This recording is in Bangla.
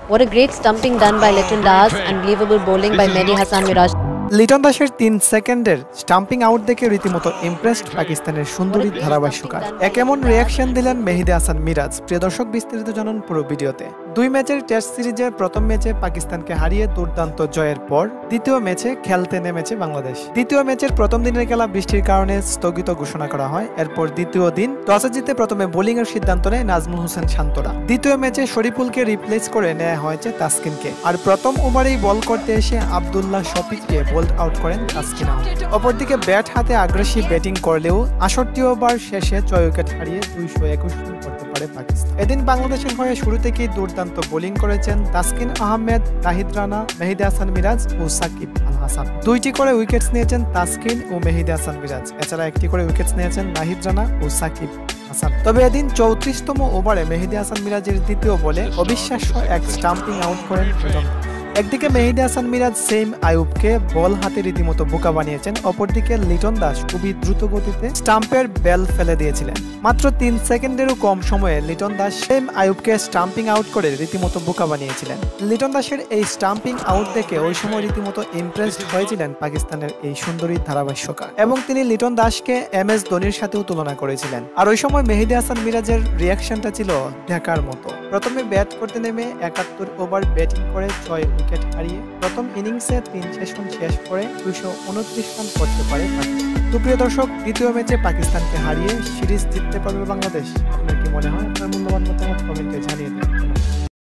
What a great stumping done by Liton Das, unbelievable bowling by Mehdi Hasan Miraj. Liton দাসের 3 সেকেন্ডের স্টাম্পিং আউট দেখে রীতিমতো ইমপ্রেসড পাকিস্তানের সুন্দরী ধারাভাষ্যকার। এমন রিয়াকশন দিলেন মেহেদী হাসান মিরাজ। প্রিয় দর্শক, বিস্তারিত জানুন পুরো ভিডিওতে। 2 ম্যাচের টেস্ট সিরিজের প্রথম ম্যাচে পাকিস্তানকে হারিয়ে দুর্দান্ত জয়ের পর দ্বিতীয় ম্যাচে খেলতে নেমেছে বাংলাদেশ। দ্বিতীয় ম্যাচের প্রথম দিনের খেলা বৃষ্টির কারণে স্থগিত ঘোষণা করা হয়। এরপর দ্বিতীয় দিন টসে জিতে প্রথমে বোলিং এর সিদ্ধান্ত নেয় নাজমুল হোসেন শান্তরা। দ্বিতীয় ম্যাচে শরীফুলকে রিপ্লেস করে নেওয়া হয়েছে তাসকিনকে। আর প্রথম ওভারেই বল করতে এসে আব্দুল্লাহ শফিককে বোল্ড আউট করেন তাসকিন আহমেদ। অপরদিকে ব্যাট হাতে আগ্রাসী ব্যাটিং করলেও 68 ওভার শেষে 6 উইকেট হারিয়ে 221 রান করতে পারে পাকিস্তান। এদিন বাংলাদেশের হয়ে শুরু থেকেই দুর্দান্ত বোলিং করেছেন তাসকিন আহমেদ, নাহিদ রানা, মেহেদী হাসান মিরাজ ও সাকিব আল হাসান। 2টি করে উইকেটস নিয়েছেন তাসকিন ও মেহেদী হাসান মিরাজ। এছাড়া 1টি করে উইকেটস নিয়েছেন নাহিদ রানা ও সাকিব হাসান। তবে এদিন 34তম ওভারে মেহেদী হাসান মিরাজের দ্বিতীয় বলে অবিশ্বাস্য এক স্টাম্পিং আউট করেন লিটন। একদিকে মেহেদী হাসান মিরাজ সেম আয়ুবকে বল হাতে রীতিমতো বোকা বানিয়েছেন, অপরদিকে লিটন দাস খুবই দ্রুত গতিতে স্টাম্পের বেল ফেলে দিয়েছিলেন। মাত্র 3 সেকেন্ডেরও কম সময়ে লিটন দাস সেম আয়ুবকে স্টাম্পিং আউট করে রীতিমতো বোকা বানিয়েছিলেন। লিটন দাসের এই স্টাম্পিং আউট দেখে ওই সময় রীতিমতো ইমপ্রেসড হয়েছিলেন পাকিস্তানের এই সুন্দরী ধারাভাষ্যকার এবং তিনি লিটন দাসকে MS ধোনির সাথেও তুলনা করেছিলেন। আর ওই সময় মেহেদী হাসান মিরাজের রিয়াকশনটা ছিল দেখার মতো। প্রথমে ব্যাট করতে নেমে 71 ওভার ব্যাটিং করে 6 উইকেট হারিয়ে প্রথম ইনিংসে 3 সেশন শেষ করে 229 রান করতে পারে পাকিস্তান। তো প্রিয় দর্শক, দ্বিতীয় ম্যাচে পাকিস্তানকে হারিয়ে সিরিজ জিততে পারবে বাংলাদেশ। আপনার কি মনে হয়? আপনার মূল্যবান মতামত কমেন্টে জানিয়ে দিন।